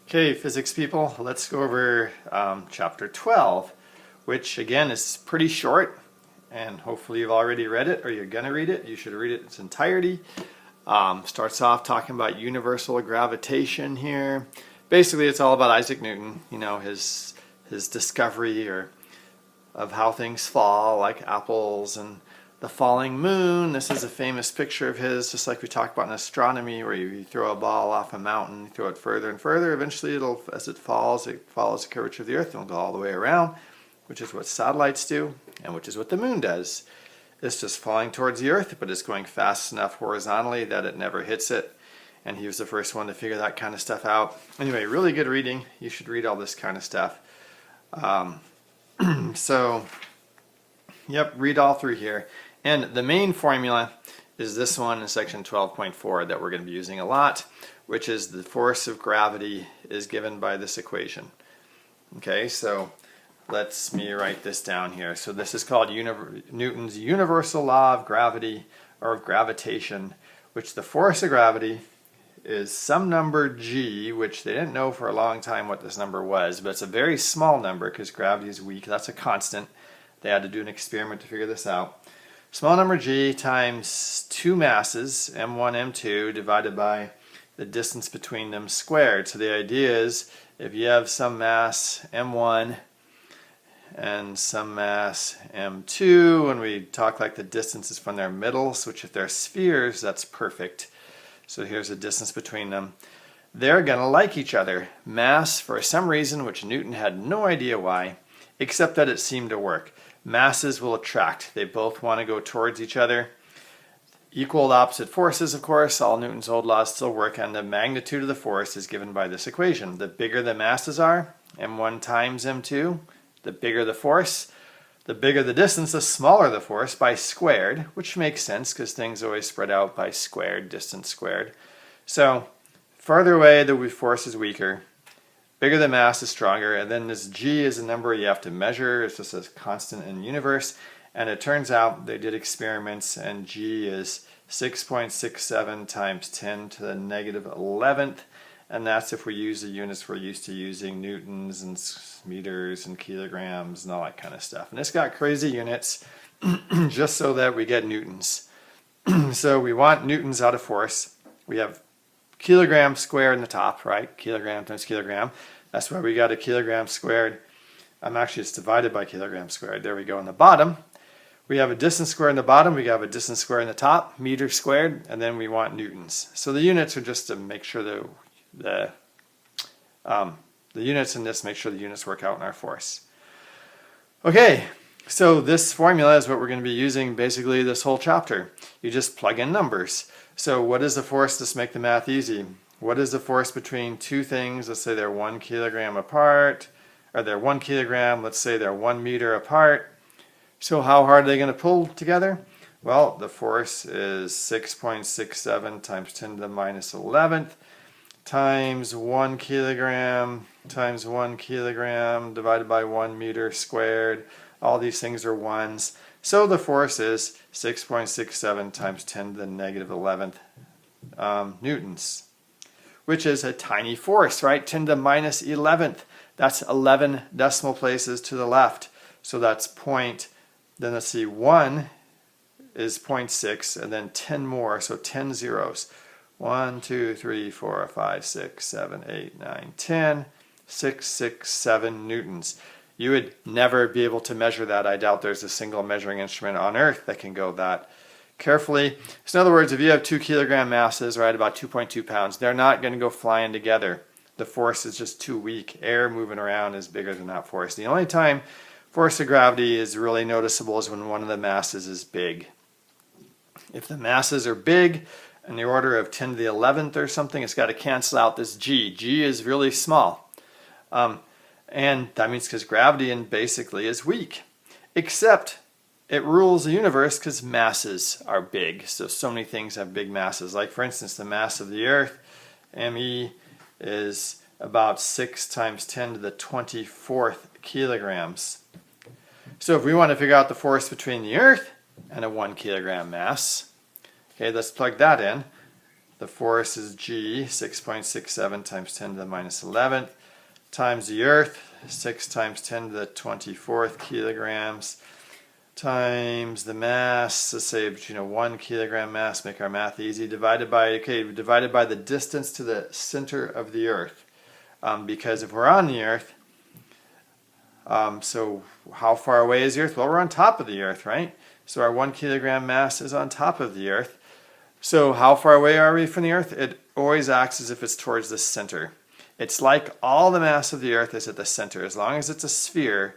Okay, physics people, let's go over chapter 12, which again is pretty short, and hopefully you've already read it or you're going to read it. You should read it in its entirety. Starts off talking about universal gravitation here. Basically, it's all about Isaac Newton, his discovery of how things fall, like apples and the falling moon. This is a famous picture of his, just like we talked about in astronomy, where you throw a ball off a mountain, you throw it further and further. Eventually, as it follows the curvature of the Earth, and it'll go all the way around, which is what satellites do, and which is what the moon does. It's just falling towards the Earth, but it's going fast enough horizontally that it never hits it. And he was the first one to figure that kind of stuff out. Anyway, really good reading. You should read all this kind of stuff. Read all through here. And the main formula is this one in section 12.4 that we're going to be using a lot, which is the force of gravity is given by this equation. Okay, so let me write this down here. So this is called Newton's universal law of gravity, or of gravitation, which the force of gravity is some number g, which they didn't know for a long time what this number was, but it's a very small number because gravity is weak. That's a constant. They had to do an experiment to figure this out. Small number g times two masses, m1, m2, divided by the distance between them squared. So the idea is if you have some mass m1 and some mass m2, when we talk like the distances from their middles, which if they're spheres, that's perfect. So here's the distance between them. They're going to like each other. Mass, for some reason, which Newton had no idea why, except that it seemed to work. Masses will attract. They both want to go towards each other. Equal opposite forces, of course. All Newton's old laws still work, and the magnitude of the force is given by this equation. The bigger the masses are, m1 times m2, the bigger the force. The bigger the distance, the smaller the force by squared, which makes sense because things always spread out by squared, distance squared. So farther away, the force is weaker. Bigger the mass is stronger, and then this g is a number you have to measure. It's just a constant in the universe, and it turns out they did experiments, and g is 6.67 times 10 to the negative 11th, and that's if we use the units we're used to using, newtons and meters and kilograms and all that kind of stuff. And it's got crazy units just so that we get newtons. So we want newtons out of force. We have kilogram squared in the top, right? Kilogram times kilogram. That's why we got a kilogram squared. Actually, it's divided by kilogram squared. There we go. In the bottom, we have a distance squared in the bottom. We have a distance squared in the top, meter squared, and then we want newtons. So the units are just to make sure the units in this make sure the units work out in our force. Okay. So this formula is what we're going to be using basically this whole chapter. You just plug in numbers. So what is the force? Let's make the math easy. What is the force between two things? Let's say they're 1 kilogram apart, or they're 1 kilogram. Let's say they're 1 meter apart. So how hard are they going to pull together? Well, the force is 6.67 times 10 to the minus 11th times 1 kilogram times 1 kilogram divided by 1 meter squared. All these things are ones. So the force is 6.67 times 10 to the negative 11th newtons, which is a tiny force, right? 10 to the minus 11th. That's 11 decimal places to the left. So that's point, then let's see, 1 is 0.6, and then 10 more, so 10 zeros. 1, 2, 3, 4, 5, 6, 7, 8, 9, 10, 667 newtons. You would never be able to measure that. I doubt there's a single measuring instrument on Earth that can go that carefully. So in other words, if you have 2 kilogram masses, right, about 2.2 pounds, they're not going to go flying together. The force is just too weak. Air moving around is bigger than that force. The only time force of gravity is really noticeable is when one of the masses is big. If the masses are big, in the order of 10 to the 11th or something, it's got to cancel out this g. G is really small. And that means because gravity basically is weak. Except it rules the universe because masses are big. So many things have big masses. Like for instance, the mass of the Earth, ME, is about 6 times 10 to the 24th kilograms. So if we want to figure out the force between the Earth and a 1 kilogram mass, okay, let's plug that in. the force is G, 6.67 times 10 to the minus 11th, times the Earth, 6 times 10 to the 24th kilograms, times the mass, let's say 1 kilogram mass, make our math easy, divided by the distance to the center of the Earth. Because if we're on the Earth, so how far away is the Earth? Well, we're on top of the Earth, right? So our 1 kilogram mass is on top of the Earth. So how far away are we from the Earth? It always acts as if it's towards the center. It's like all the mass of the Earth is at the center. As long as it's a sphere,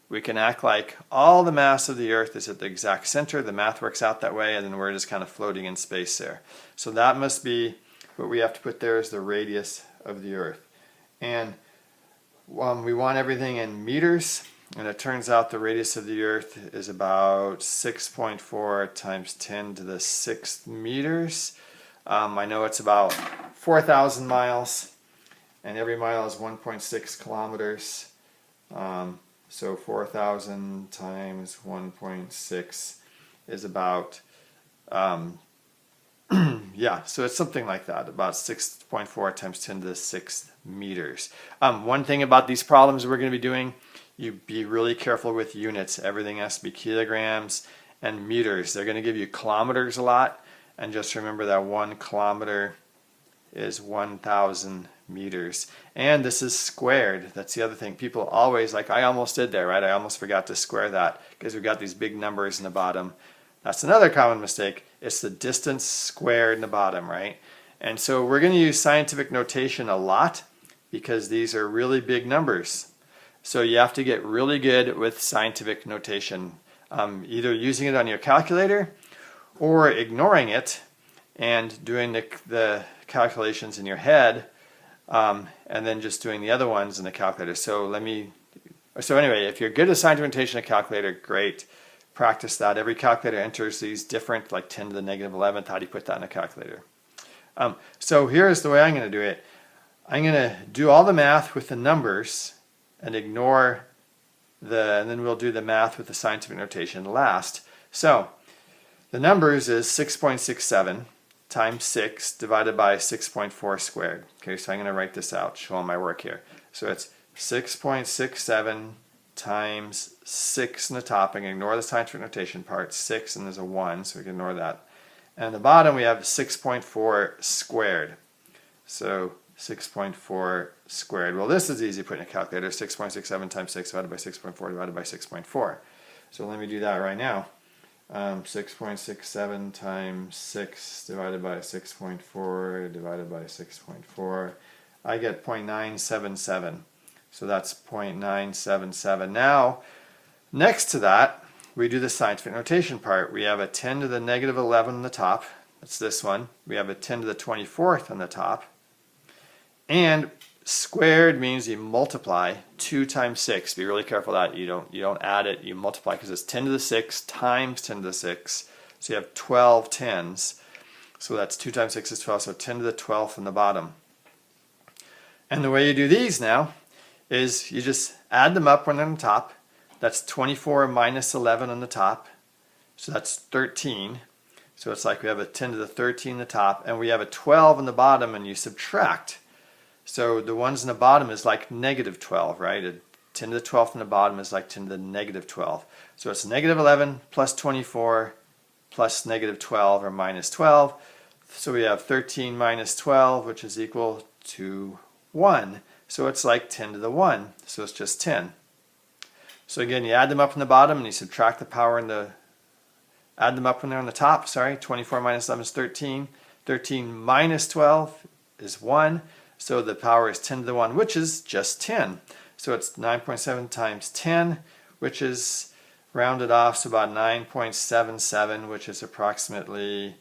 we can act like all the mass of the Earth is at the exact center. The math works out that way, and then we're just kind of floating in space there. So that must be what we have to put there as the radius of the Earth. And we want everything in meters, and it turns out the radius of the Earth is about 6.4 times 10 to the 6th meters. I know it's about 4,000 miles, and every mile is 1.6 kilometers. So 4,000 times 1.6 is about, yeah, so it's something like that, about 6.4 times 10 to the 6th meters. One thing about these problems we're going to be doing, you be really careful with units. Everything has to be kilograms and meters. They're going to give you kilometers a lot, and just remember that 1 kilometer is 1,000 meters. And this is squared. That's the other thing. People always, like I almost did there, right? I almost forgot to square that because we've got these big numbers in the bottom. That's another common mistake. It's the distance squared in the bottom, right? And so we're going to use scientific notation a lot because these are really big numbers. So you have to get really good with scientific notation, either using it on your calculator or ignoring it and doing the calculations in your head, and then just doing the other ones in the calculator. So anyway, if you're good at scientific notation in a calculator, great. Practice that. Every calculator enters these different, like 10 to the negative 11th. How do you put that in a calculator? So here's the way I'm going to do it. I'm going to do all the math with the numbers and ignore and then we'll do the math with the scientific notation last. So the numbers is 6.67 times 6 divided by 6.4 squared. Okay, so I'm going to write this out, show all my work here. So it's 6.67 times 6 in the top. I can ignore the scientific notation part, 6, and there's a 1, so we can ignore that. And at the bottom we have 6.4 squared. So 6.4 squared. Well, this is easy to put in a calculator. 6.67 times 6 divided by 6.4 divided by 6.4. So let me do that right now. 6.67 times 6 divided by 6.4 divided by 6.4. I get 0.977. So that's 0.977. Now, next to that, we do the scientific notation part. We have a 10 to the negative 11 on the top. That's this one. We have a 10 to the 24th on the top. And squared means you multiply 2 times 6. Be really careful that you don't add it. You multiply because it's 10 to the 6 times 10 to the 6. So you have 12 tens. So that's 2 times 6 is 12. So 10 to the 12th on the bottom. And the way you do these now is you just add them up when they're on the top. That's 24 minus 11 on the top. So that's 13. So it's like we have a 10 to the 13 on the top, and we have a 12 on the bottom, and you subtract. So the ones in the bottom is like negative 12, right? A 10 to the 12th on the bottom is like 10 to the negative 12. So it's negative 11 plus 24 plus negative 12 or minus 12. So we have 13 minus 12, which is equal to 1. So it's like 10 to the 1. So it's just 10. So again, you add them up on the bottom and you subtract the power add them up when they're on the top. Sorry, 24 minus 11 is 13. 13 minus 12 is 1. So the power is 10 to the 1, which is just 10. So it's 9.7 times 10, which is rounded off, so about 9.77, which is approximately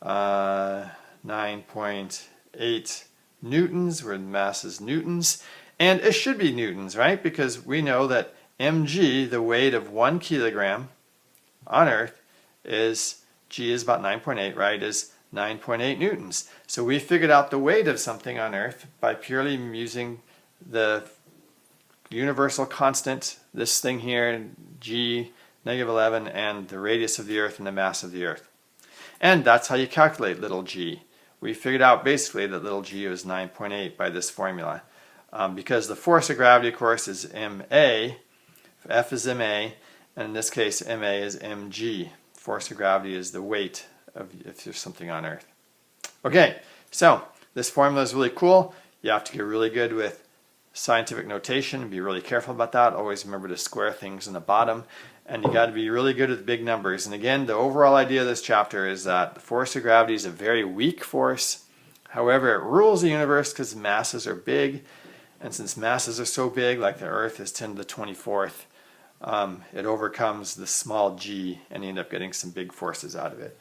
9.8 newtons, where the mass is newtons. And it should be newtons, right? Because we know that mg, the weight of 1 kilogram on Earth, G is about 9.8, right, is 9.8 newtons. So we figured out the weight of something on Earth by purely using the universal constant, this thing here, G, negative 11, and the radius of the Earth and the mass of the Earth. And that's how you calculate little g. we figured out basically that little g was 9.8 by this formula. Because the force of gravity, of course, is ma, F is ma, and in this case ma is mg. Force of gravity is the weight of if there's something on Earth. Okay, so this formula is really cool. You have to get really good with scientific notation, be really careful about that. Always remember to square things in the bottom, and you got to be really good with big numbers. And again, the overall idea of this chapter is that the force of gravity is a very weak force. However, it rules the universe because masses are big, and since masses are so big, like the Earth is 10 to the 24th, it overcomes the small g, and you end up getting some big forces out of it.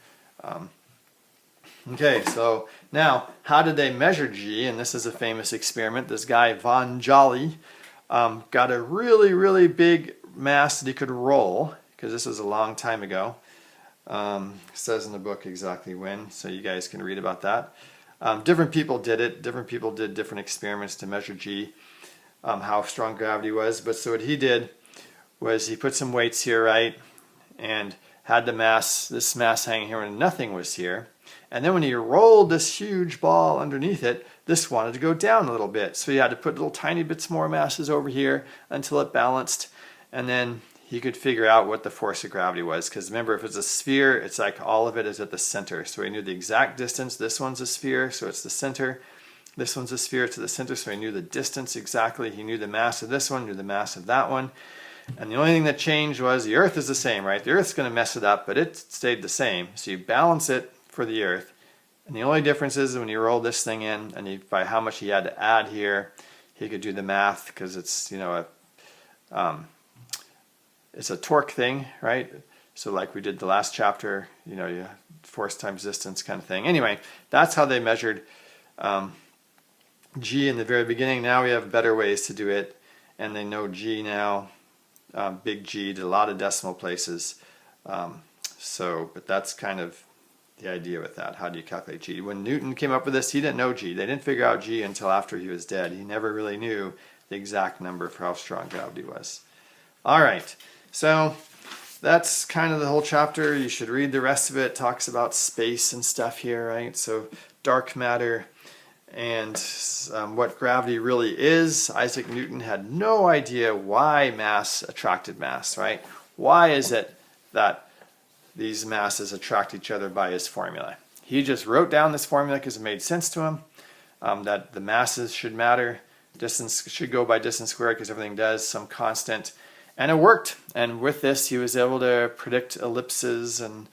Okay, so now, how did they measure g? And this is a famous experiment. This guy, von Jolly, got a really, really big mass that he could roll, because this was a long time ago. It says in the book exactly when, so you guys can read about that. Different people did it. Different people did different experiments to measure g, how strong gravity was. But so what he did was he put some weights here, right, and had the mass, this mass hanging here when nothing was here. And then when he rolled this huge ball underneath it, this wanted to go down a little bit. So he had to put little tiny bits more masses over here until it balanced. And then he could figure out what the force of gravity was. Because remember, if it's a sphere, it's like all of it is at the center. So he knew the exact distance. This one's a sphere, so it's the center. This one's a sphere to the center, so he knew the distance exactly. He knew the mass of this one, knew the mass of that one. And the only thing that changed was the Earth is the same, right? The Earth's going to mess it up, but it stayed the same. So you balance it for the Earth. And the only difference is when you roll this thing in, and by how much he had to add here, he could do the math, because it's, you know, it's a torque thing, right? So like we did the last chapter, you know, you force times distance kind of thing. Anyway, that's how they measured g in the very beginning. Now we have better ways to do it, and they know g now. Big G did a lot of decimal places. But that's kind of the idea with that. How do you calculate G? When Newton came up with this, he didn't know G. They didn't figure out G until after he was dead. He never really knew the exact number for how strong gravity was. All right, so that's kind of the whole chapter. You should read the rest of it. It talks about space and stuff here, right? So dark matter and what gravity really is. Isaac Newton had no idea why mass attracted mass, right? Why is it that these masses attract each other by his formula? He just wrote down this formula because it made sense to him, that the masses should matter, distance should go by distance squared because everything does, some constant, and it worked. And with this, he was able to predict ellipses and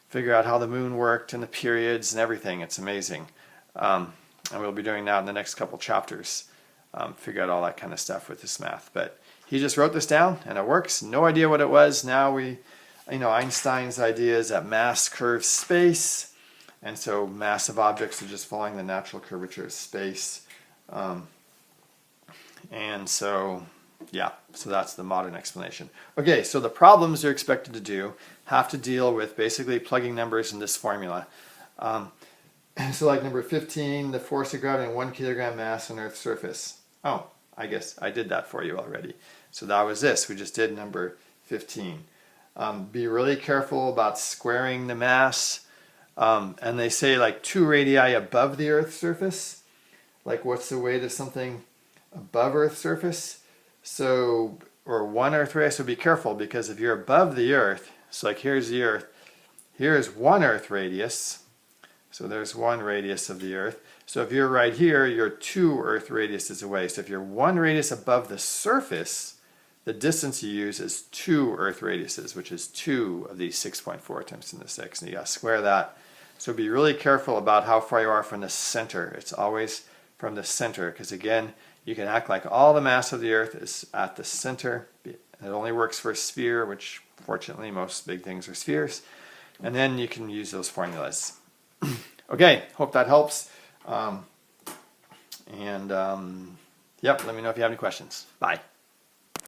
figure out how the moon worked and the periods and everything. It's amazing. And we'll be doing that in the next couple chapters. Figure out all that kind of stuff with this math. But he just wrote this down, and it works. No idea what it was. Now Einstein's idea is that mass curves space, and so massive objects are just following the natural curvature of space. And so, yeah, so that's the modern explanation. Okay, so the problems you're expected to do have to deal with basically plugging numbers in this formula. So like number 15, the force of gravity on 1 kilogram mass on Earth's surface. Oh, I guess I did that for you already. So that was this. We just did number 15. Be really careful about squaring the mass. And they say like 2 radii above the Earth's surface. Like what's the weight of something above Earth's surface? So, or 1 Earth radius. So be careful, because if you're above the Earth, so like here's the Earth. Here's 1 Earth radius. So there's 1 radius of the Earth. So if you're right here, you're 2 Earth radiuses away. So if you're 1 radius above the surface, the distance you use is 2 Earth radiuses, which is 2 of these 6.4 times 10 to the 6. And you got to square that. So be really careful about how far you are from the center. It's always from the center, because again, you can act like all the mass of the Earth is at the center. It only works for a sphere, which fortunately most big things are spheres. And then you can use those formulas. Okay, hope that helps. Yep, let me know if you have any questions. Bye.